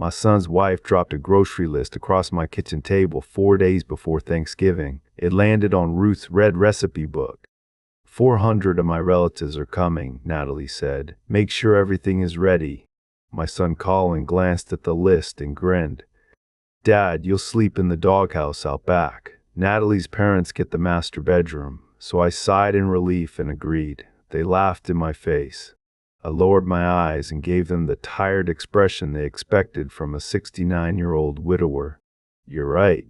My son's wife dropped a grocery list across my kitchen table 4 days before Thanksgiving. It landed on Ruth's red recipe book. 400 of my relatives are coming, Natalie said. Make sure everything is ready. My son Colin glanced at the list and grinned. Dad, you'll sleep in the doghouse out back. Natalie's parents get the master bedroom. So I sighed in relief and agreed. They laughed in my face. I lowered my eyes and gave them the tired expression they expected from a 69-year-old widower. You're right.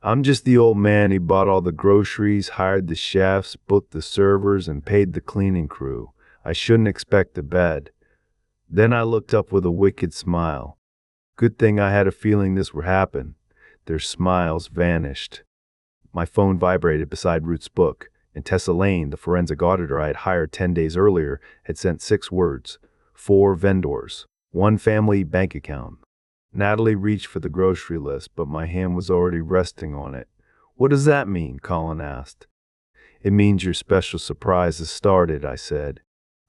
I'm just the old man who bought all the groceries, hired the chefs, booked the servers, and paid the cleaning crew. I shouldn't expect a bed. Then I looked up with a wicked smile. Good thing I had a feeling this would happen. Their smiles vanished. My phone vibrated beside Ruth's book, and Tessa Lane, the forensic auditor I had hired 10 days earlier, had sent 6 words. 4 vendors. 1 family bank account. Natalie reached for the grocery list, but my hand was already resting on it. What does that mean? Colin asked. It means your special surprise has started, I said.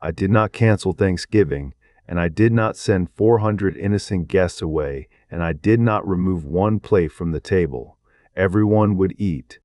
I did not cancel Thanksgiving, and I did not send 400 innocent guests away, and I did not remove 1 plate from the table. Everyone would eat.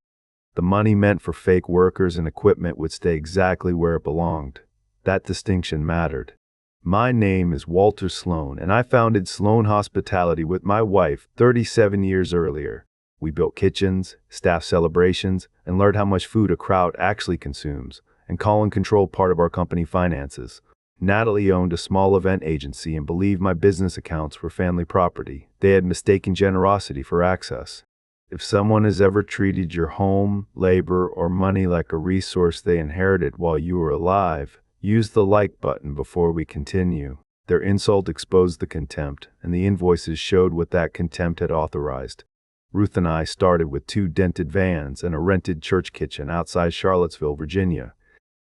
The money meant for fake workers and equipment would stay exactly where it belonged. That distinction mattered. My name is Walter Sloan, and I founded Sloan Hospitality with my wife 37 years earlier. We built kitchens, staffed celebrations, and learned how much food a crowd actually consumes, and Colin controlled part of our company finances. Natalie owned a small event agency and believed my business accounts were family property. They had mistaken generosity for access. If someone has ever treated your home, labor, or money like a resource they inherited while you were alive, use the like button before we continue. Their insult exposed the contempt, and the invoices showed what that contempt had authorized. Ruth and I started with 2 dented vans and a rented church kitchen outside Charlottesville, Virginia.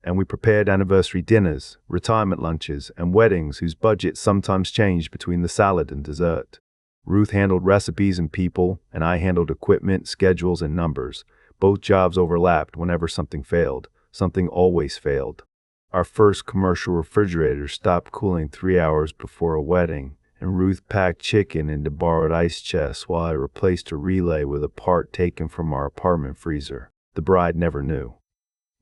And we prepared anniversary dinners, retirement lunches, and weddings whose budget sometimes changed between the salad and dessert. Ruth handled recipes and people, and I handled equipment, schedules, and numbers. Both jobs overlapped whenever something failed. Something always failed. Our first commercial refrigerator stopped cooling 3 hours before a wedding, and Ruth packed chicken into borrowed ice chests while I replaced a relay with a part taken from our apartment freezer. The bride never knew.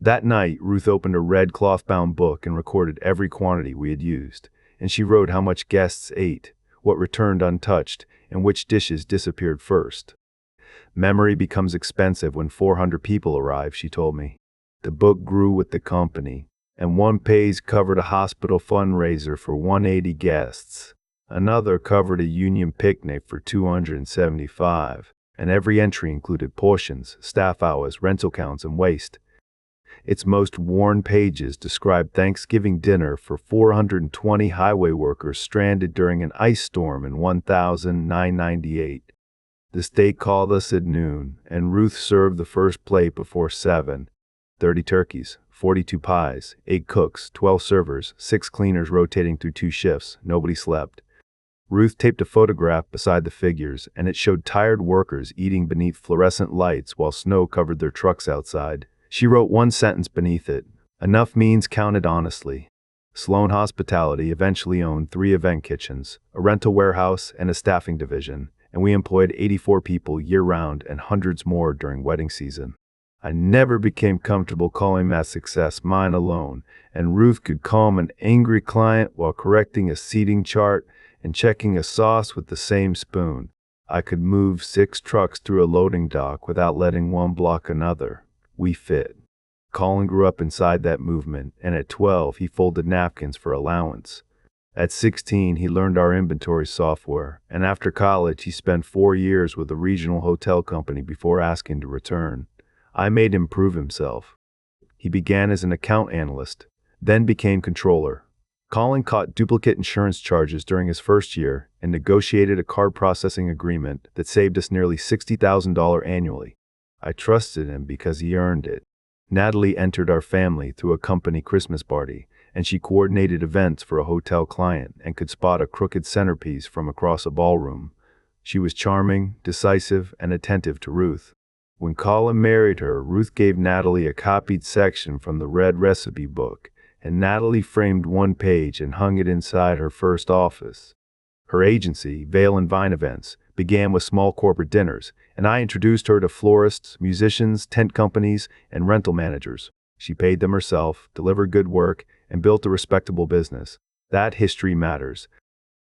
That night, Ruth opened a red cloth-bound book and recorded every quantity we had used, and she wrote how much guests ate, what returned untouched, and which dishes disappeared first. Memory becomes expensive when 400 people arrive, she told me. The book grew with the company, and 1 page covered a hospital fundraiser for 180 guests. Another covered a union picnic for 275, and every entry included portions, staff hours, rental counts, and waste. Its most worn pages described Thanksgiving dinner for 420 highway workers stranded during an ice storm in 1998. The state called us at noon, and Ruth served the first plate before 7. 30 turkeys, 42 pies, 8 cooks, 12 servers, 6 cleaners rotating through 2 shifts. Nobody slept. Ruth taped a photograph beside the figures, and it showed tired workers eating beneath fluorescent lights while snow covered their trucks outside. She wrote 1 sentence beneath it. Enough means counted honestly. Sloan Hospitality eventually owned 3 event kitchens, a rental warehouse, and a staffing division, and we employed 84 people year-round and hundreds more during wedding season. I never became comfortable calling that success mine alone, and Ruth could calm an angry client while correcting a seating chart and checking a sauce with the same spoon. I could move 6 trucks through a loading dock without letting one block another. We fit. Colin grew up inside that movement, and at 12 he folded napkins for allowance. At 16 he learned our inventory software, and after college he spent 4 years with a regional hotel company before asking to return. I made him prove himself. He began as an account analyst, then became controller. Colin caught duplicate insurance charges during his first year and negotiated a card processing agreement that saved us nearly $60,000 annually. I trusted him because he earned it. Natalie entered our family through a company Christmas party, and she coordinated events for a hotel client and could spot a crooked centerpiece from across a ballroom. She was charming, decisive, and attentive to Ruth. When Colin married her, Ruth gave Natalie a copied section from the red recipe book, and Natalie framed 1 page and hung it inside her first office. Her agency, Veil and Vine Events, began with small corporate dinners, and I introduced her to florists, musicians, tent companies, and rental managers. She paid them herself, delivered good work, and built a respectable business. That history matters.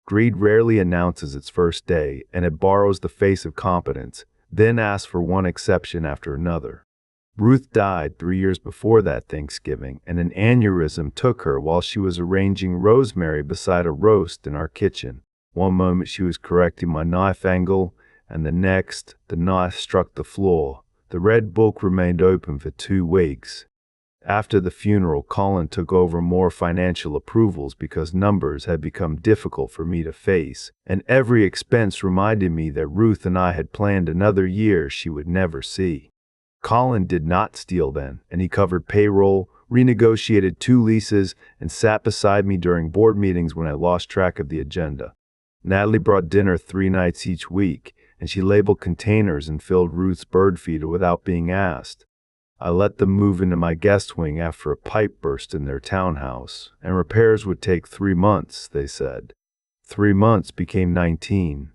Greed rarely announces its first day, and it borrows the face of competence, then asks for one exception after another. Ruth died 3 years before that Thanksgiving, and an aneurysm took her while she was arranging rosemary beside a roast in our kitchen. One moment she was correcting my knife angle, and the next, the knife struck the floor. The red book remained open for 2 weeks. After the funeral, Colin took over more financial approvals because numbers had become difficult for me to face, and every expense reminded me that Ruth and I had planned another year she would never see. Colin did not steal then, and he covered payroll, renegotiated 2 leases, and sat beside me during board meetings when I lost track of the agenda. Natalie brought dinner 3 nights each week, and she labeled containers and filled Ruth's bird feeder without being asked. I let them move into my guest wing after a pipe burst in their townhouse, and repairs would take 3 months, they said. 3 months became 19.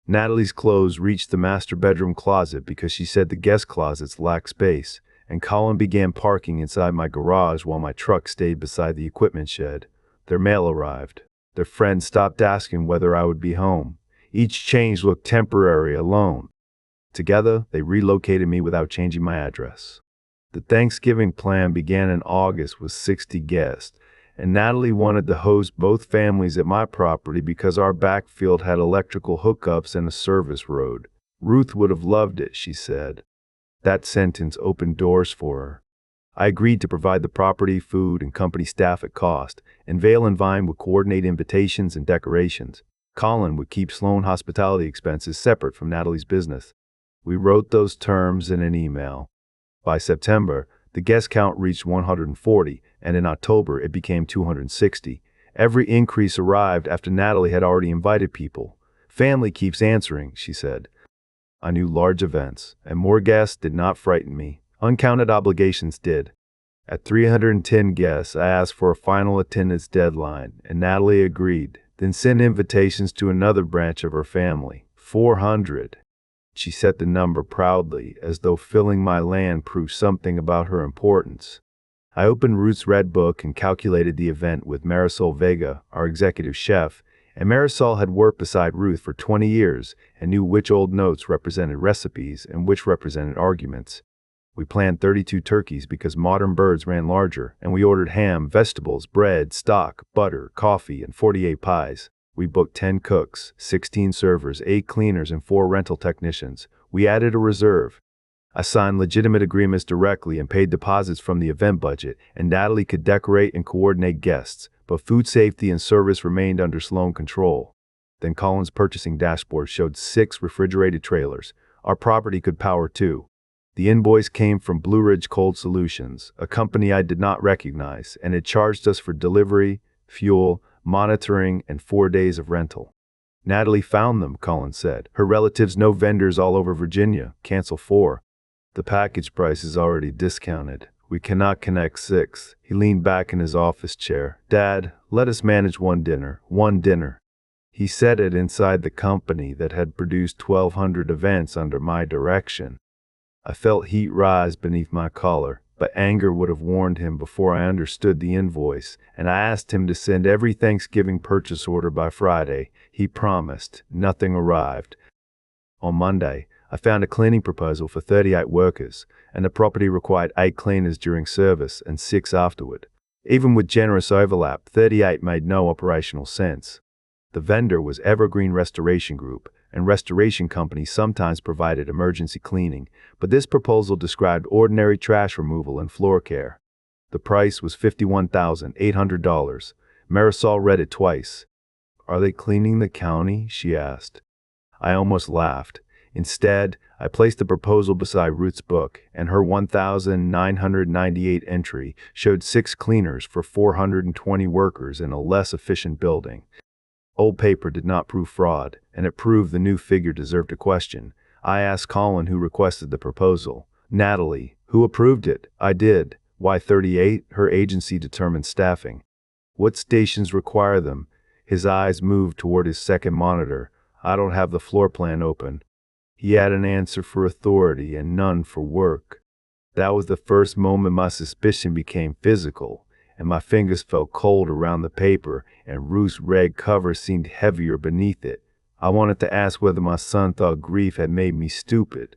Natalie's clothes reached the master bedroom closet because she said the guest closets lacked space, and Colin began parking inside my garage while my truck stayed beside the equipment shed. Their mail arrived. Their friends stopped asking whether I would be home. Each change looked temporary alone. Together, they relocated me without changing my address. The Thanksgiving plan began in August with 60 guests, and Natalie wanted to host both families at my property because our backfield had electrical hookups and a service road. Ruth would have loved it, she said. That sentence opened doors for her. I agreed to provide the property, food, and company staff at cost, and Vale and Vine would coordinate invitations and decorations. Colin would keep Sloan hospitality expenses separate from Natalie's business. We wrote those terms in an email. By September, the guest count reached 140, and in October it became 260. Every increase arrived after Natalie had already invited people. Family keeps answering, she said. I knew large events, and more guests did not frighten me. Uncounted obligations did. At 310 guests, I asked for a final attendance deadline, and Natalie agreed, then sent invitations to another branch of her family, 400. She set the number proudly, as though filling my land proved something about her importance. I opened Ruth's red book and calculated the event with Marisol Vega, our executive chef, and Marisol had worked beside Ruth for 20 years and knew which old notes represented recipes and which represented arguments. We planned 32 turkeys because modern birds ran larger, and we ordered ham, vegetables, bread, stock, butter, coffee, and 48 pies. We booked 10 cooks, 16 servers, 8 cleaners, and 4 rental technicians. We added a reserve. I signed legitimate agreements directly and paid deposits from the event budget, and Natalie could decorate and coordinate guests, but food safety and service remained under Sloan control. Then Colin's purchasing dashboard showed 6 refrigerated trailers. Our property could power 2. The invoice came from Blue Ridge Cold Solutions, a company I did not recognize, and it charged us for delivery, fuel, monitoring, and 4 days of rental. Natalie found them, Colin said. Her relatives know vendors all over Virginia. Cancel 4. The package price is already discounted. We cannot connect 6. He leaned back in his office chair. Dad, let us manage one dinner. One dinner. He said it inside the company that had produced 1,200 events under my direction. I felt heat rise beneath my collar, but anger would have warned him before I understood the invoice, and I asked him to send every Thanksgiving purchase order by Friday. He promised. Nothing arrived. On Monday, I found a cleaning proposal for 38 workers, and the property required 8 cleaners during service and 6 afterward. Even with generous overlap, 38 made no operational sense. The vendor was Evergreen Restoration Group, and restoration companies sometimes provided emergency cleaning, but this proposal described ordinary trash removal and floor care. The price was $51,800. Marisol read it twice. Are they cleaning the county? She asked. I almost laughed. Instead, I placed the proposal beside Ruth's book, and her 1,998 entry showed 6 cleaners for 420 workers in a less efficient building. Old paper did not prove fraud, and it proved the new figure deserved a question. I asked Colin who requested the proposal. Natalie. Who approved it? I did. Why 38? Her agency determines staffing. What stations require them? His eyes moved toward his second monitor. I don't have the floor plan open. He had an answer for authority and none for work. That was the first moment my suspicion became physical, and my fingers felt cold around the paper, and Ruth's red cover seemed heavier beneath it. I wanted to ask whether my son thought grief had made me stupid.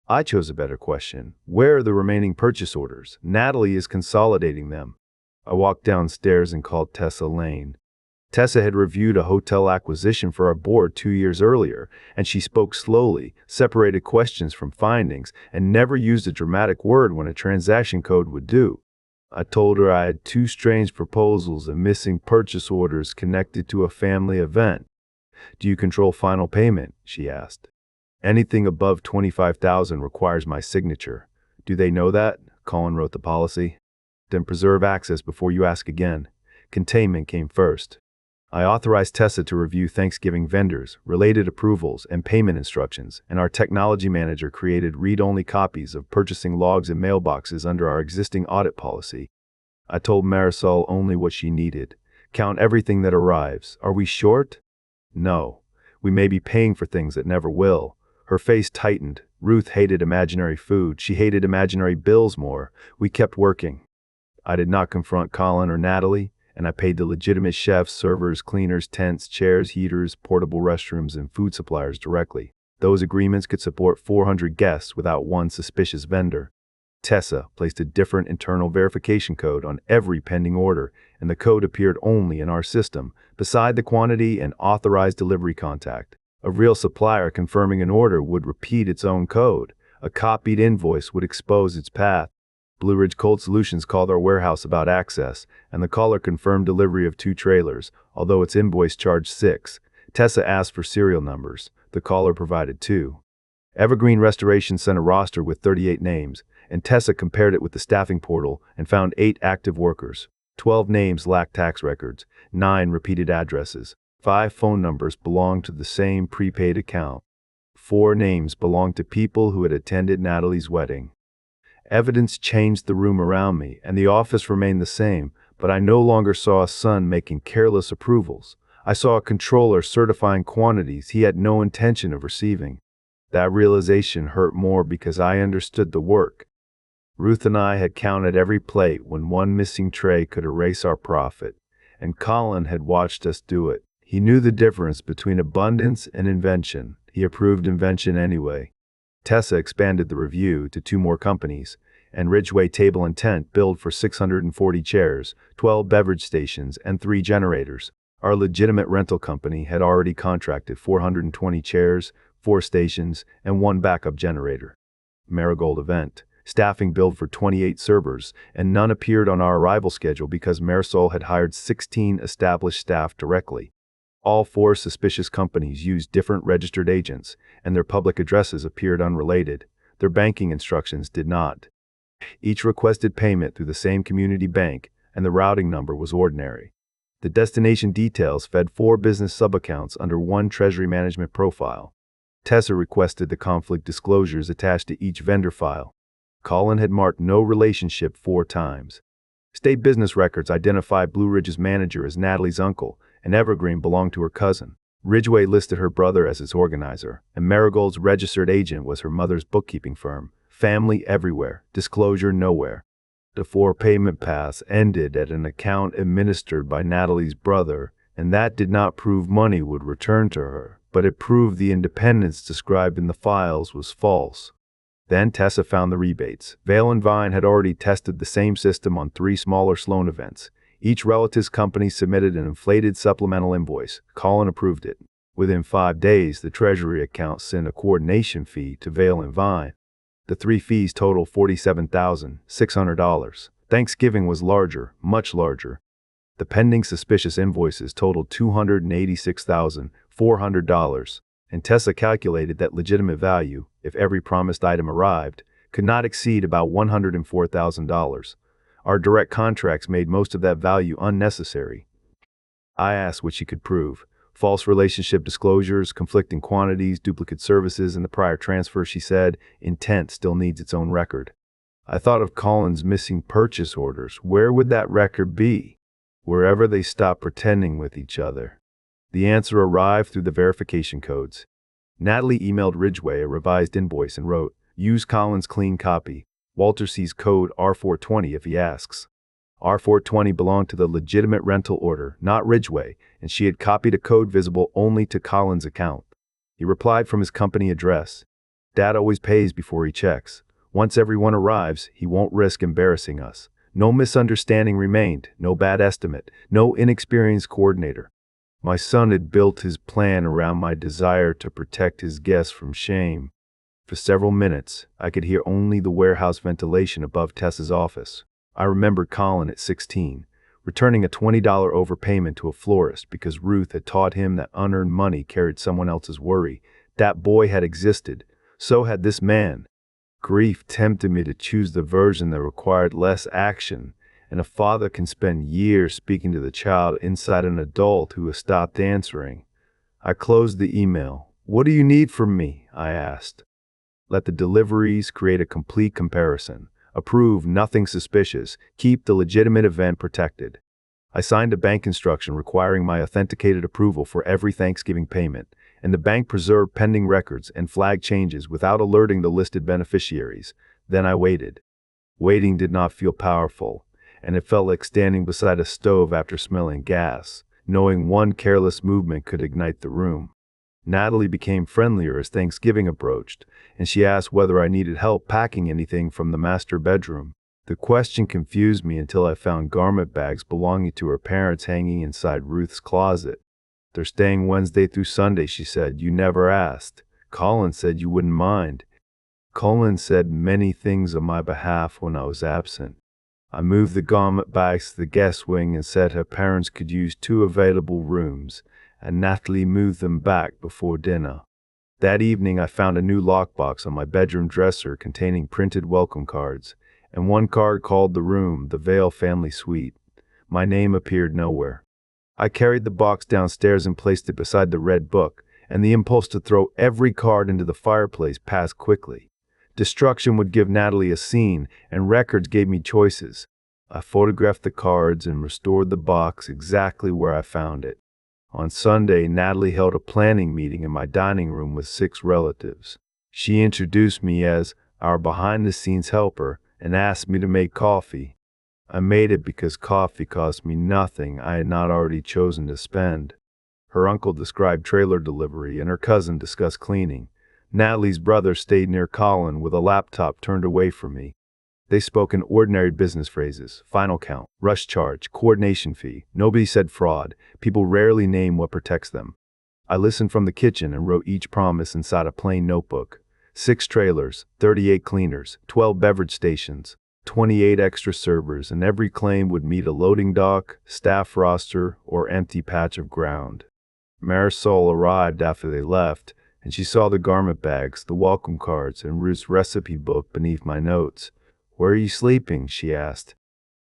I chose a better question. Where are the remaining purchase orders? Natalie is consolidating them. I walked downstairs and called Tessa Lane. Tessa had reviewed a hotel acquisition for our board 2 years earlier, and she spoke slowly, separated questions from findings, and never used a dramatic word when a transaction code would do. I told her I had 2 strange proposals and missing purchase orders connected to a family event. Do you control final payment? She asked. Anything above $25,000 requires my signature. Do they know that? Colin wrote the policy. Then preserve access before you ask again. Containment came first. I authorized Tessa to review Thanksgiving vendors, related approvals, and payment instructions, and our technology manager created read-only copies of purchasing logs and mailboxes under our existing audit policy. I told Marisol only what she needed. Count everything that arrives. Are we short? No. We may be paying for things that never will. Her face tightened. Ruth hated imaginary food. She hated imaginary bills more. We kept working. I did not confront Colin or Natalie, and I paid the legitimate chefs, servers, cleaners, tents, chairs, heaters, portable restrooms, and food suppliers directly. Those agreements could support 400 guests without one suspicious vendor. Tessa placed a different internal verification code on every pending order, and the code appeared only in our system, beside the quantity and authorized delivery contact. A real supplier confirming an order would repeat its own code. A copied invoice would expose its path. Blue Ridge Cold Solutions called our warehouse about access, and the caller confirmed delivery of 2 trailers, although its invoice charged 6. Tessa asked for serial numbers. The caller provided 2. Evergreen Restoration sent a roster with 38 names, and Tessa compared it with the staffing portal and found 8 active workers. 12 names lacked tax records, 9 repeated addresses. 5 phone numbers belonged to the same prepaid account. 4 names belonged to people who had attended Natalie's wedding. Evidence changed the room around me, and the office remained the same, but I no longer saw a son making careless approvals. I saw a controller certifying quantities he had no intention of receiving. That realization hurt more because I understood the work. Ruth and I had counted every plate when one missing tray could erase our profit, and Colin had watched us do it. He knew the difference between abundance and invention. He approved invention anyway. Tessa expanded the review to 2 more companies, and Ridgeway Table and Tent billed for 640 chairs, 12 beverage stations, and 3 generators. Our legitimate rental company had already contracted 420 chairs, 4 stations, and 1 backup generator. Marigold Event. Staffing billed for 28 servers, and none appeared on our arrival schedule because Marisol had hired 16 established staff directly. All 4 suspicious companies used different registered agents, and their public addresses appeared unrelated. Their banking instructions did not. Each requested payment through the same community bank, and the routing number was ordinary. The destination details fed 4 business sub-accounts under 1 treasury management profile. Tessa requested the conflict disclosures attached to each vendor file. Colin had marked no relationship 4 times. State business records identified Blue Ridge's manager as Natalie's uncle, and Evergreen belonged to her cousin. Ridgeway listed her brother as its organizer, and Marigold's registered agent was her mother's bookkeeping firm. Family everywhere, disclosure nowhere. The 4 payment paths ended at an account administered by Natalie's brother, and that did not prove money would return to her, but it proved the independence described in the files was false. Then Tessa found the rebates. Vale and Vine had already tested the same system on 3 smaller Sloan events. Each relative's company submitted an inflated supplemental invoice. Colin approved it. Within 5 days, the Treasury account sent a coordination fee to Vale and Vine. The 3 fees totaled $47,600. Thanksgiving was larger, much larger. The pending suspicious invoices totaled $286,400, and Tessa calculated that legitimate value, if every promised item arrived, could not exceed about $104,000. Our direct contracts made most of that value unnecessary. I asked what she could prove. False relationship disclosures, conflicting quantities, duplicate services, and the prior transfer, she said. Intent still needs its own record. I thought of Colin's missing purchase orders. Where would that record be? Wherever they stopped pretending with each other. The answer arrived through the verification codes. Natalie emailed Ridgway a revised invoice and wrote, "Use Colin's clean copy. Walter sees code R420 if he asks." R420 belonged to the legitimate rental order, not Ridgway, and she had copied a code visible only to Colin's account. He replied from his company address. "Dad always pays before he checks. Once everyone arrives, he won't risk embarrassing us." No misunderstanding remained, no bad estimate, no inexperienced coordinator. My son had built his plan around my desire to protect his guests from shame. For several minutes, I could hear only the warehouse ventilation above Tessa's office. I remembered Colin at 16, returning a $20 overpayment to a florist because Ruth had taught him that unearned money carried someone else's worry. That boy had existed. So had this man. Grief tempted me to choose the version that required less action, and a father can spend years speaking to the child inside an adult who has stopped answering. I closed the email. "What do you need from me?" I asked. Let the deliveries create a complete comparison. Approve nothing suspicious. Keep the legitimate event protected. I signed a bank instruction requiring my authenticated approval for every Thanksgiving payment, and the bank preserved pending records and flagged changes without alerting the listed beneficiaries. Then I waited. Waiting did not feel powerful, and it felt like standing beside a stove after smelling gas, knowing one careless movement could ignite the room. Natalie became friendlier as Thanksgiving approached, and she asked whether I needed help packing anything from the master bedroom. The question confused me until I found garment bags belonging to her parents hanging inside Ruth's closet. "They're staying Wednesday through Sunday," she said. "You never asked. Colin said you wouldn't mind." Colin said many things on my behalf when I was absent. I moved the garment bags to the guest wing and said her parents could use 2 available rooms, and Natalie moved them back before dinner. That evening I found a new lockbox on my bedroom dresser containing printed welcome cards, and one card called the room the Vale Family Suite. My name appeared nowhere. I carried the box downstairs and placed it beside the red book, and the impulse to throw every card into the fireplace passed quickly. Destruction would give Natalie a scene, and records gave me choices. I photographed the cards and restored the box exactly where I found it. On Sunday, Natalie held a planning meeting in my dining room with 6 relatives. She introduced me as our behind-the-scenes helper and asked me to make coffee. I made it because coffee cost me nothing I had not already chosen to spend. Her uncle described trailer delivery, and her cousin discussed cleaning. Natalie's brother stayed near Colin with a laptop turned away from me. They spoke in ordinary business phrases: final count, rush charge, coordination fee. Nobody said fraud. People rarely name what protects them. I listened from the kitchen and wrote each promise inside a plain notebook. 6 trailers, 38 cleaners, 12 beverage stations, 28 extra servers, and every claim would meet a loading dock, staff roster, or empty patch of ground. Marisol arrived after they left, and she saw the garment bags, the welcome cards, and Ruth's recipe book beneath my notes. "Where are you sleeping?" she asked.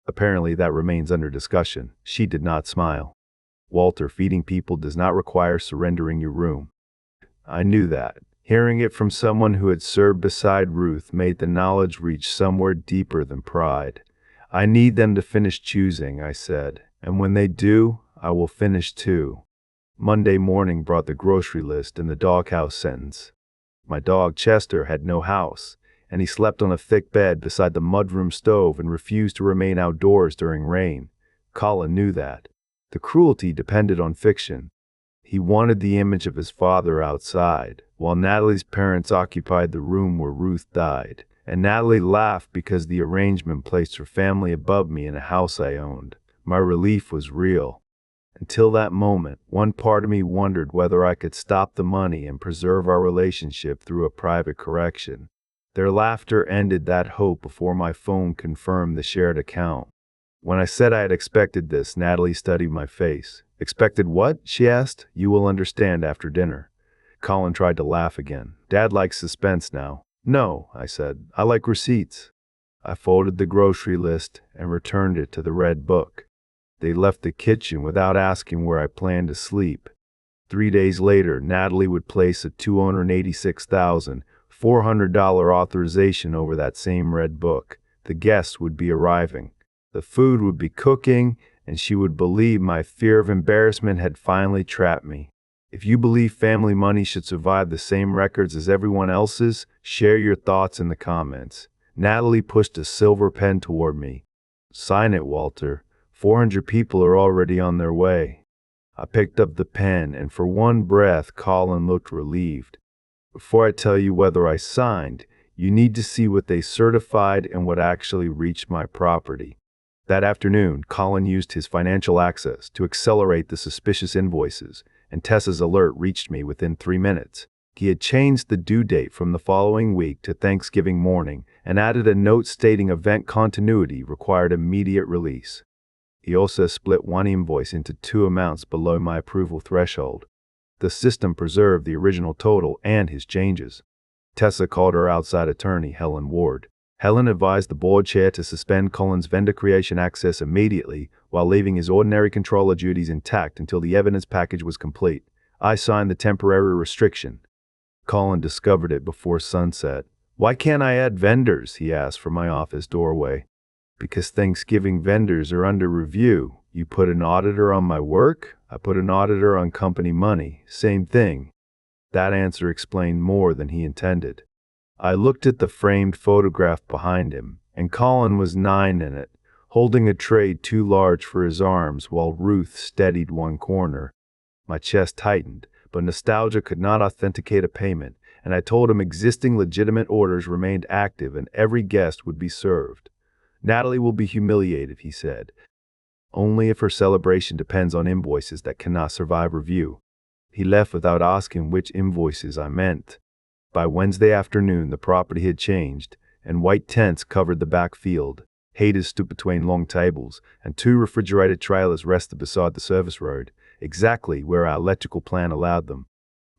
Apparently that remains under discussion. She did not smile. "Walter, feeding people does not require surrendering your room." I knew that. Hearing it from someone who had served beside Ruth made the knowledge reach somewhere deeper than pride. "I need them to finish choosing," I said, "and when they do, I will finish too." Monday morning brought the grocery list and the doghouse sentence. My dog Chester had no house, and he slept on a thick bed beside the mudroom stove and refused to remain outdoors during rain. Colin knew that. The cruelty depended on fiction. He wanted the image of his father outside, while Natalie's parents occupied the room where Ruth died. And Natalie laughed because the arrangement placed her family above me in a house I owned. My relief was real. Until that moment, one part of me wondered whether I could stop the money and preserve our relationship through a private correction. Their laughter ended that hope before my phone confirmed the shared account. When I said I had expected this, Natalie studied my face. "Expected what?" she asked. "You will understand after dinner." Colin tried to laugh again. "Dad likes suspense now." "No," I said. "I like receipts." I folded the grocery list and returned it to the red book. They left the kitchen without asking where I planned to sleep. 3 days later, Natalie would place a $286,400 authorization over that same red book. The guests would be arriving. The food would be cooking, and she would believe my fear of embarrassment had finally trapped me. If you believe family money should survive the same records as everyone else's, share your thoughts in the comments. Natalie pushed a silver pen toward me. Sign it, Walter. 400 people are already on their way. I picked up the pen, and for one breath, Colin looked relieved. Before I tell you whether I signed, you need to see what they certified and what actually reached my property. That afternoon, Colin used his financial access to accelerate the suspicious invoices, and Tessa's alert reached me within 3 minutes. He had changed the due date from the following week to Thanksgiving morning and added a note stating event continuity required immediate release. He also split one invoice into 2 amounts below my approval threshold. The system preserved the original total and his changes. Tessa called her outside attorney, Helen Ward. Helen advised the board chair to suspend Colin's vendor creation access immediately while leaving his ordinary controller duties intact until the evidence package was complete. I signed the temporary restriction. Colin discovered it before sunset. "Why can't I add vendors?" he asked from my office doorway. "Because Thanksgiving vendors are under review. You put an auditor on my work, I put an auditor on company money. Same thing." That answer explained more than he intended. I looked at the framed photograph behind him, and Colin was 9 in it, holding a tray too large for his arms while Ruth steadied one corner. My chest tightened, but nostalgia could not authenticate a payment, and I told him existing legitimate orders remained active and every guest would be served. "Natalie will be humiliated," he said. "Only if her celebration depends on invoices that cannot survive review." He left without asking which invoices I meant. By Wednesday afternoon, the property had changed, and white tents covered the back field. Haters stood between long tables, and 2 refrigerated trailers rested beside the service road, exactly where our electrical plan allowed them.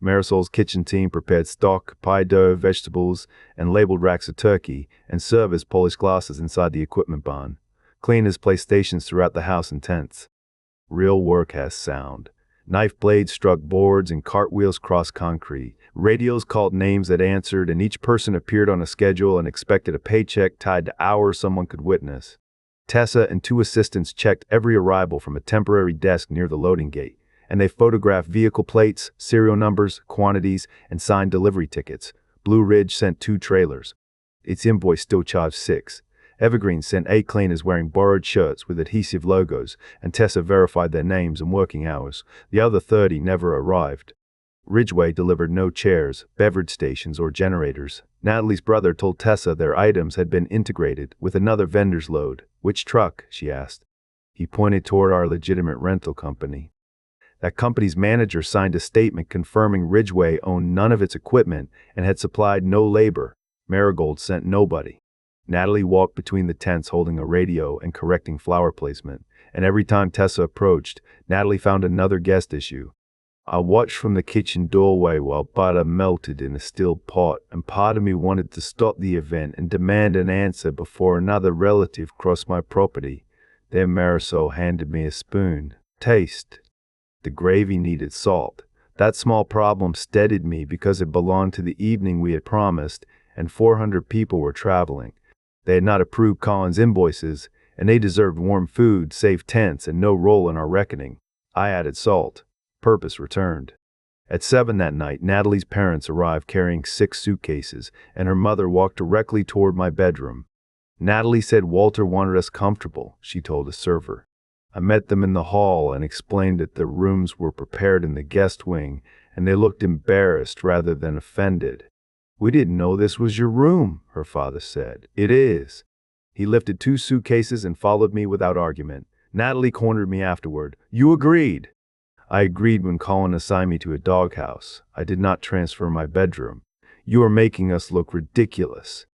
Marisol's kitchen team prepared stock, pie dough, vegetables, and labeled racks of turkey, and servers polished glasses inside the equipment barn. Cleaners placed stations throughout the house and tents. Real work has sound. Knife blades struck boards and cartwheels crossed concrete. Radios called names that answered, and each person appeared on a schedule and expected a paycheck tied to hours someone could witness. Tessa and 2 assistants checked every arrival from a temporary desk near the loading gate, and they photographed vehicle plates, serial numbers, quantities, and signed delivery tickets. Blue Ridge sent 2 trailers. Its invoice still charged 6. Evergreen sent 8 cleaners wearing borrowed shirts with adhesive logos, and Tessa verified their names and working hours. The other 30 never arrived. Ridgeway delivered no chairs, beverage stations, or generators. Natalie's brother told Tessa their items had been integrated with another vendor's load. "Which truck?" she asked. He pointed toward our legitimate rental company. That company's manager signed a statement confirming Ridgeway owned none of its equipment and had supplied no labor. Marigold sent nobody. Natalie walked between the tents holding a radio and correcting flower placement, and every time Tessa approached, Natalie found another guest issue. I watched from the kitchen doorway while butter melted in a steel pot, and part of me wanted to stop the event and demand an answer before another relative crossed my property. Then Marisol handed me a spoon. "Taste." The gravy needed salt. That small problem steadied me because it belonged to the evening we had promised, and 400 people were traveling. They had not approved Colin's invoices, and they deserved warm food, safe tents, and no role in our reckoning. I added salt. Purpose returned. At 7 that night, Natalie's parents arrived carrying 6 suitcases, and her mother walked directly toward my bedroom. "Natalie said Walter wanted us comfortable," she told a server. I met them in the hall and explained that the rooms were prepared in the guest wing, and they looked embarrassed rather than offended. "We didn't know this was your room," her father said. "It is." He lifted 2 suitcases and followed me without argument. Natalie cornered me afterward. "You agreed." "I agreed when Colin assigned me to a doghouse. I did not transfer my bedroom. You are making us look ridiculous."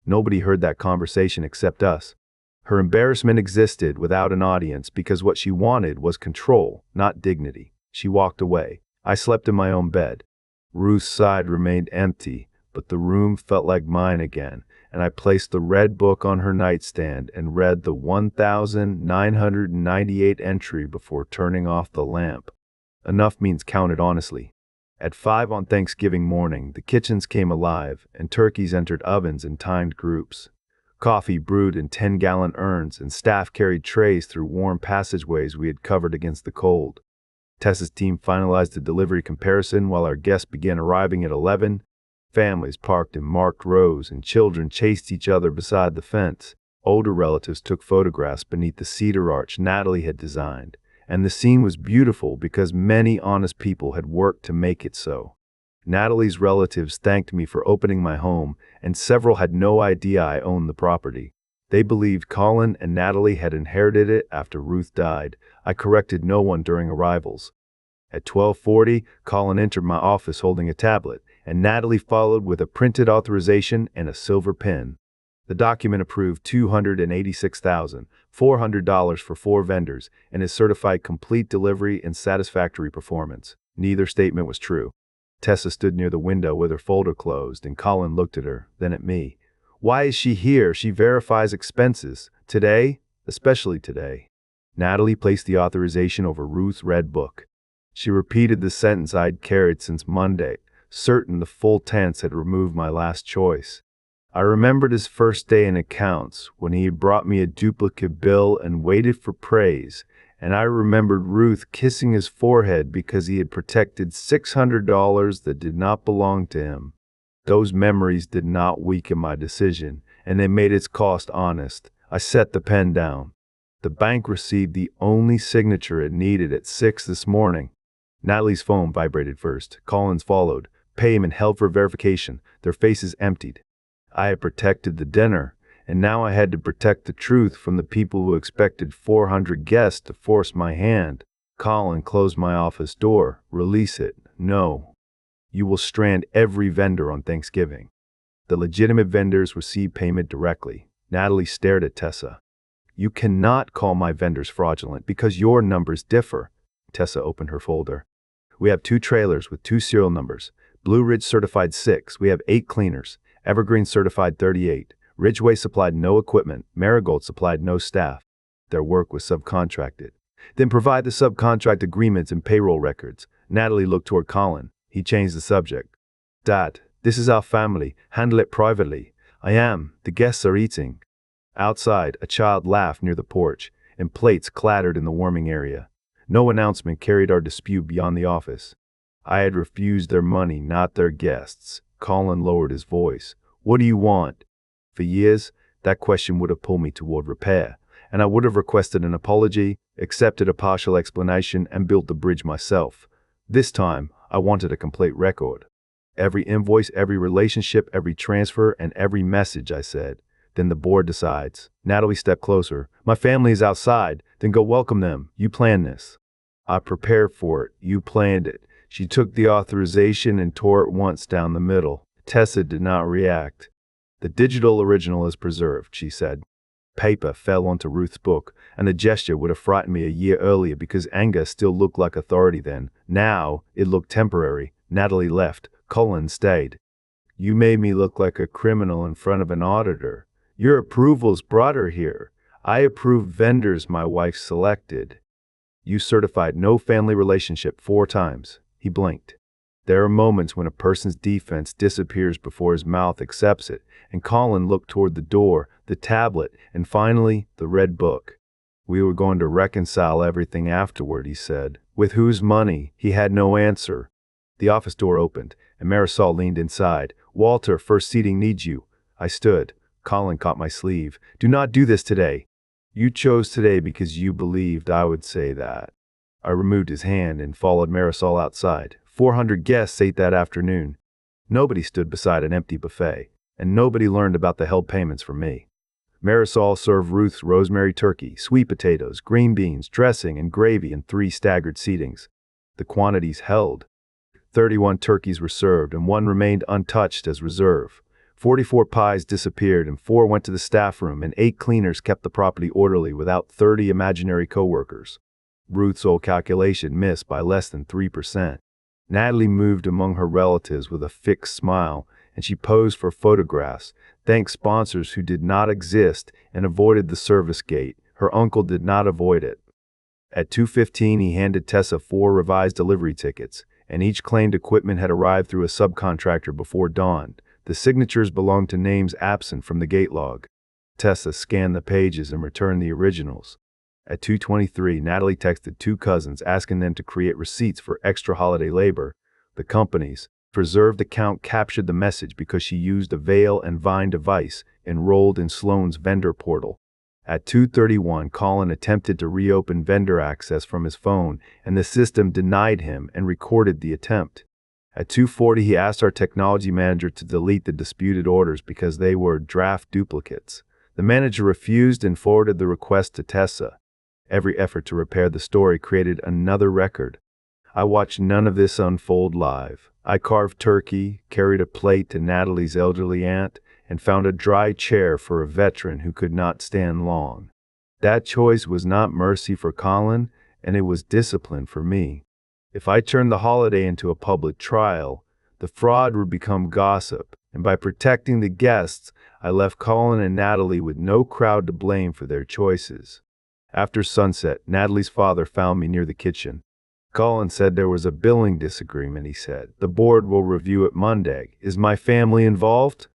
Nobody heard that conversation except us. Her embarrassment existed without an audience because what she wanted was control, not dignity. She walked away. I slept in my own bed. Ruth's side remained empty, but the room felt like mine again, and I placed the red book on her nightstand and read the 1998 entry before turning off the lamp. Enough means count it honestly. At 5 on Thanksgiving morning, the kitchens came alive, and turkeys entered ovens in timed groups. Coffee brewed in 10-gallon urns, and staff carried trays through warm passageways we had covered against the cold. Tessa's team finalized the delivery comparison while our guests began arriving at 11. Families parked in marked rows, and children chased each other beside the fence. Older relatives took photographs beneath the cedar arch Natalie had designed, and the scene was beautiful because many honest people had worked to make it so. Natalie's relatives thanked me for opening my home, and several had no idea I owned the property. They believed Colin and Natalie had inherited it after Ruth died. I corrected no one during arrivals. At 12:40, Colin entered my office holding a tablet, and Natalie followed with a printed authorization and a silver pen. The document approved $286,400 for 4 vendors and is certified complete delivery and satisfactory performance. Neither statement was true. Tessa stood near the window with her folder closed, and Colin looked at her, then at me. Why is she here? She verifies expenses. Today? Especially today. Natalie placed the authorization over Ruth's red book. She repeated the sentence I'd carried since Monday, certain the full tense had removed my last choice. I remembered his first day in accounts, when he had brought me a duplicate bill and waited for praise, and I remembered Ruth kissing his forehead because he had protected $600 that did not belong to him. Those memories did not weaken my decision, and they made its cost honest. I set the pen down. The bank received the only signature it needed at 6 this morning. Natalie's phone vibrated first. Colin's followed. Payment held for verification. Their faces emptied. I had protected the dinner, and now I had to protect the truth from the people who expected 400 guests to force my hand. Colin closed my office door. Release it. No. You will strand every vendor on Thanksgiving. The legitimate vendors receive payment directly. Natalie stared at Tessa. You cannot call my vendors fraudulent because your numbers differ. Tessa opened her folder. We have 2 trailers with 2 serial numbers. Blue Ridge certified 6. We have 8 cleaners. Evergreen certified 38. Ridgeway supplied no equipment. Marigold supplied no staff. Their work was subcontracted. Then provide the subcontract agreements and payroll records. Natalie looked toward Colin. He changed the subject. Dad, this is our family. Handle it privately. I am. The guests are eating. Outside, a child laughed near the porch, and plates clattered in the warming area. No announcement carried our dispute beyond the office. I had refused their money, not their guests. Colin lowered his voice. What do you want? For years, that question would have pulled me toward repair, and I would have requested an apology, accepted a partial explanation, and built the bridge myself. This time, I wanted a complete record. Every invoice, every relationship, every transfer, and every message, I said. Then the board decides. Natalie stepped closer. My family is outside. Then go welcome them. You planned this. I prepared for it. You planned it. She took the authorization and tore it once down the middle. Tessa did not react. The digital original is preserved, she said. Paper fell onto Ruth's book, and the gesture would have frightened me a year earlier because anger still looked like authority then. Now, it looked temporary. Natalie left. Colin stayed. You made me look like a criminal in front of an auditor. Your approvals brought her here. I approved vendors my wife selected. You certified no family relationship 4 times. He blinked. There are moments when a person's defense disappears before his mouth accepts it, and Colin looked toward the door, the tablet, and finally, the red book. We were going to reconcile everything afterward, he said. With whose money? He had no answer. The office door opened, and Marisol leaned inside. Walter, first seating needs you. I stood. Colin caught my sleeve. Do not do this today. You chose today because you believed I would say that. I removed his hand and followed Marisol outside. 400 guests ate that afternoon. Nobody stood beside an empty buffet, and nobody learned about the held payments from me. Marisol served Ruth's rosemary turkey, sweet potatoes, green beans, dressing, and gravy in 3 staggered seatings. The quantities held. 31 turkeys were served, and 1 remained untouched as reserve. 44 pies disappeared, and 4 went to the staff room, and 8 cleaners kept the property orderly without 30 imaginary co-workers. Ruth's old calculation missed by less than 3%. Natalie moved among her relatives with a fixed smile, and she posed for photographs, thanked sponsors who did not exist, and avoided the service gate. Her uncle did not avoid it. At 2:15, he handed Tessa 4 revised delivery tickets, and each claimed equipment had arrived through a subcontractor before dawn. The signatures belonged to names absent from the gate log. Tessa scanned the pages and returned the originals. At 2:23, Natalie texted two cousins asking them to create receipts for extra holiday labor. The company's preserved account captured the message because she used a Veil and Vine device enrolled in Sloan's vendor portal. At 2:31, Colin attempted to reopen vendor access from his phone, and the system denied him and recorded the attempt. At 2:40, he asked our technology manager to delete the disputed orders because they were draft duplicates. The manager refused and forwarded the request to Tessa. Every effort to repair the story created another record. I watched none of this unfold live. I carved turkey, carried a plate to Natalie's elderly aunt, and found a dry chair for a veteran who could not stand long. That choice was not mercy for Colin, and it was discipline for me. If I turned the holiday into a public trial, the fraud would become gossip, and by protecting the guests, I left Colin and Natalie with no crowd to blame for their choices. After sunset, Natalie's father found me near the kitchen. Colin said there was a billing disagreement, he said. The board will review it Monday. Is my family involved?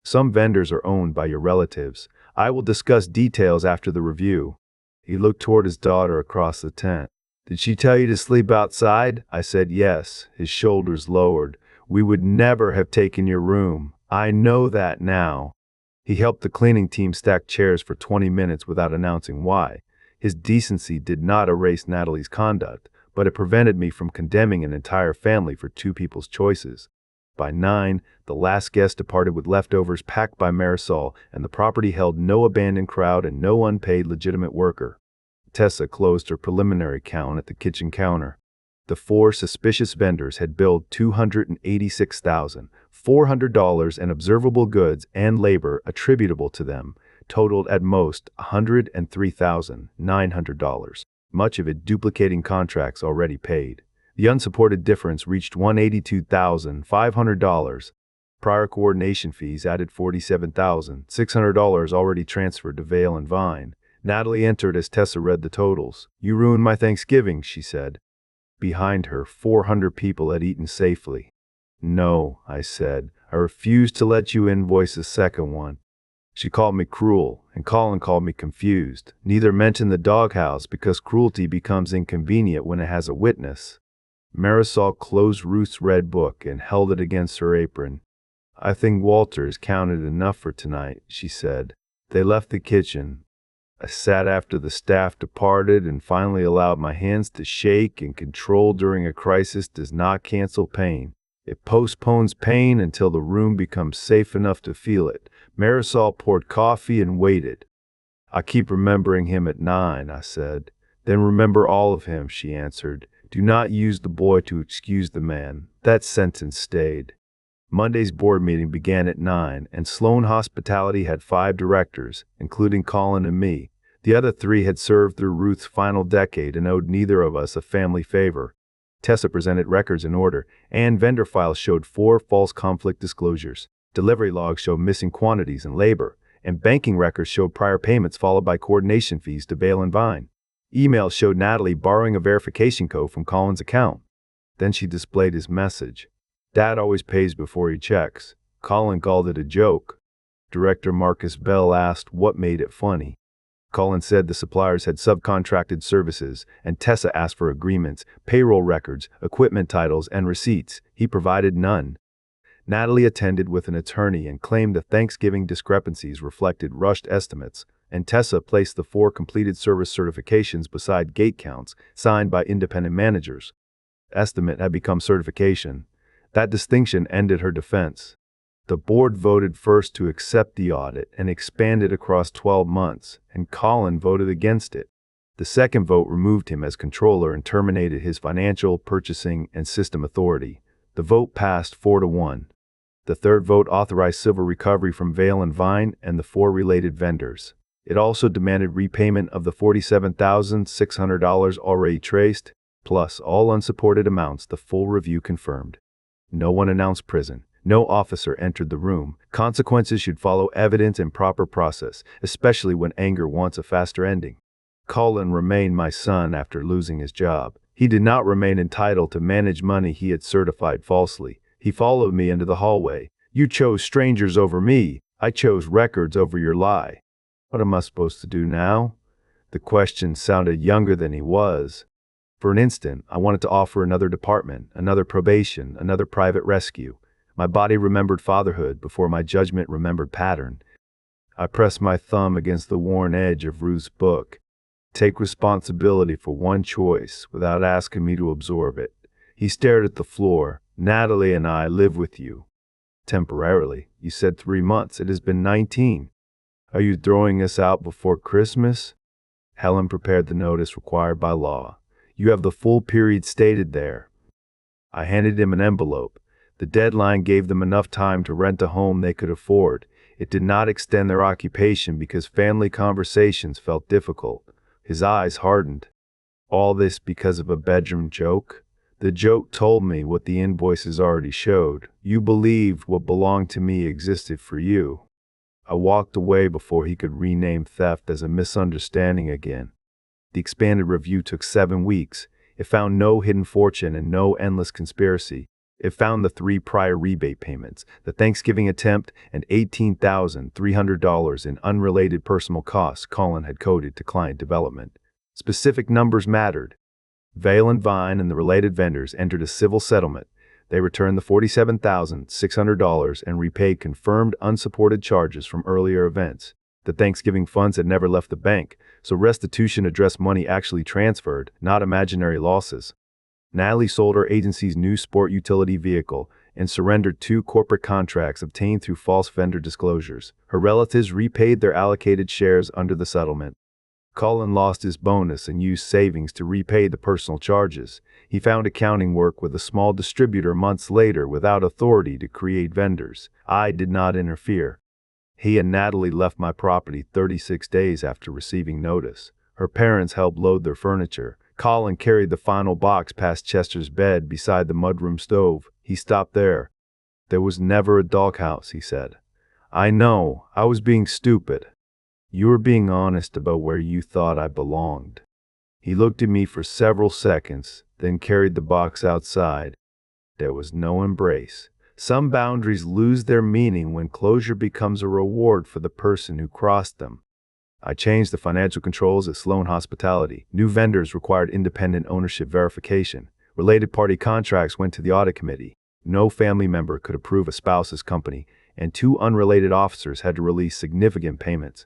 Some vendors are owned by your relatives. I will discuss details after the review. He looked toward his daughter across the tent. Did she tell you to sleep outside? I said yes. His shoulders lowered. We would never have taken your room. I know that now. He helped the cleaning team stack chairs for 20 minutes without announcing why. His decency did not erase Natalie's conduct, but it prevented me from condemning an entire family for two people's choices. By 9, the last guest departed with leftovers packed by Marisol, and the property held no abandoned crowd and no unpaid legitimate worker. Tessa closed her preliminary count at the kitchen counter. The four suspicious vendors had billed $286,400 in observable goods and labor attributable to them, totaled at most $103,900, much of it duplicating contracts already paid. The unsupported difference reached $182,500. Prior coordination fees added $47,600 already transferred to Veil and Vine. Natalie entered as Tessa read the totals. You ruined my Thanksgiving, she said. Behind her, 400 people had eaten safely. No, I said. I refuse to let you invoice a second one. She called me cruel, and Colin called me confused. Neither mentioned the Doghouse because cruelty becomes inconvenient when it has a witness. Marisol closed Ruth's red book and held it against her apron. I think Walter's counted enough for tonight, she said. They left the kitchen. I sat after the staff departed and finally allowed my hands to shake, and control during a crisis does not cancel pain. It postpones pain until the room becomes safe enough to feel it. Marisol poured coffee and waited. I keep remembering him at 9, I said. Then remember all of him, she answered. Do not use the boy to excuse the man. That sentence stayed. Monday's board meeting began at 9, and Sloan Hospitality had 5 directors, including Colin and me. The other 3 had served through Ruth's final decade and owed neither of us a family favor. Tessa presented records in order, and vendor files showed 4 false conflict disclosures. Delivery logs showed missing quantities and labor, and banking records showed prior payments followed by coordination fees to Veil and Vine. Emails showed Natalie borrowing a verification code from Colin's account. Then she displayed his message. Dad always pays before he checks. Colin called it a joke. Director Marcus Bell asked what made it funny. Colin said the suppliers had subcontracted services, and Tessa asked for agreements, payroll records, equipment titles, and receipts. He provided none. Natalie attended with an attorney and claimed the Thanksgiving discrepancies reflected rushed estimates, and Tessa placed the 4 completed service certifications beside gate counts signed by independent managers. Estimate had become certification. That distinction ended her defense. The board voted first to accept the audit and expand it across 12 months, and Colin voted against it. The second vote removed him as controller and terminated his financial, purchasing, and system authority. The vote passed 4-1. The third vote authorized civil recovery from Veil and Vine and the 4 related vendors. It also demanded repayment of the $47,600 already traced, plus all unsupported amounts the full review confirmed. No one announced prison. No officer entered the room. Consequences should follow evidence and proper process, especially when anger wants a faster ending. Colin remained my son after losing his job. He did not remain entitled to manage money he had certified falsely. He followed me into the hallway. You chose strangers over me. I chose records over your lie. What am I supposed to do now? The question sounded younger than he was. For an instant, I wanted to offer another department, another probation, another private rescue. My body remembered fatherhood before my judgment remembered pattern. I pressed my thumb against the worn edge of Ruth's book. Take responsibility for one choice without asking me to absorb it. He stared at the floor. Natalie and I live with you. Temporarily. You said 3 months. It has been 19. Are you throwing us out before Christmas? Helen prepared the notice required by law. You have the full period stated there. I handed him an envelope. The deadline gave them enough time to rent a home they could afford. It did not extend their occupation because family conversations felt difficult. His eyes hardened. All this because of a bedroom joke? The joke told me what the invoices already showed. You believed what belonged to me existed for you. I walked away before he could rename theft as a misunderstanding again. The expanded review took 7 weeks. It found no hidden fortune and no endless conspiracy. It found the 3 prior rebate payments, the Thanksgiving attempt, and $18,300 in unrelated personal costs Colin had coded to client development. Specific numbers mattered. Vale and Vine and the related vendors entered a civil settlement. They returned the $47,600 and repaid confirmed unsupported charges from earlier events. The Thanksgiving funds had never left the bank, so restitution addressed money actually transferred, not imaginary losses. Natalie sold her agency's new sport utility vehicle and surrendered 2 corporate contracts obtained through false vendor disclosures. Her relatives repaid their allocated shares under the settlement. Colin lost his bonus and used savings to repay the personal charges. He found accounting work with a small distributor months later without authority to create vendors. I did not interfere. He and Natalie left my property 36 days after receiving notice. Her parents helped load their furniture. Colin carried the final box past Chester's bed beside the mudroom stove. He stopped there. There was never a doghouse, he said. I know, I was being stupid. You were being honest about where you thought I belonged. He looked at me for several seconds, then carried the box outside. There was no embrace. Some boundaries lose their meaning when closure becomes a reward for the person who crossed them. I changed the financial controls at Sloan Hospitality. New vendors required independent ownership verification. Related party contracts went to the audit committee. No family member could approve a spouse's company, and 2 unrelated officers had to release significant payments.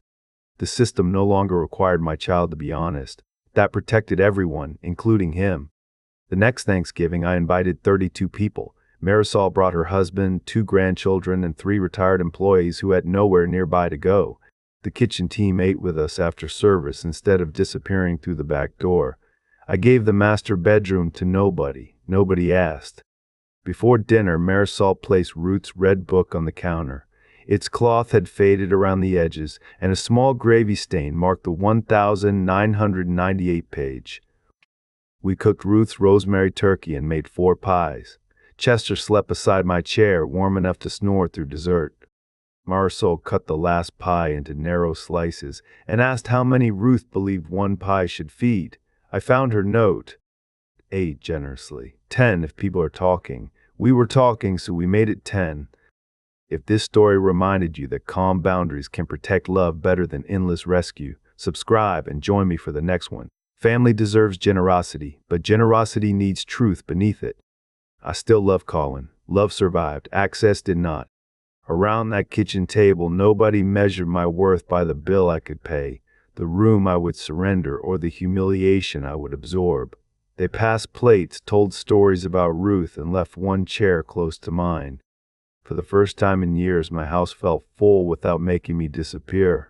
The system no longer required my child to be honest. That protected everyone, including him. The next Thanksgiving, I invited 32 people. Marisol brought her husband, 2 grandchildren, and 3 retired employees who had nowhere nearby to go. The kitchen team ate with us after service instead of disappearing through the back door. I gave the master bedroom to nobody. Nobody asked. Before dinner, Marisol placed Ruth's red book on the counter. Its cloth had faded around the edges, and a small gravy stain marked the 1998 page. We cooked Ruth's rosemary turkey and made 4 pies. Chester slept beside my chair, warm enough to snore through dessert. Marisol cut the last pie into narrow slices and asked how many Ruth believed 1 pie should feed. I found her note. 8 generously. 10 if people are talking. We were talking, so we made it 10. If this story reminded you that calm boundaries can protect love better than endless rescue, subscribe and join me for the next one. Family deserves generosity, but generosity needs truth beneath it. I still love Colin. Love survived. Access did not. Around that kitchen table, nobody measured my worth by the bill I could pay, the room I would surrender, or the humiliation I would absorb. They passed plates, told stories about Ruth, and left 1 chair close to mine. For the first time in years, my house felt full without making me disappear.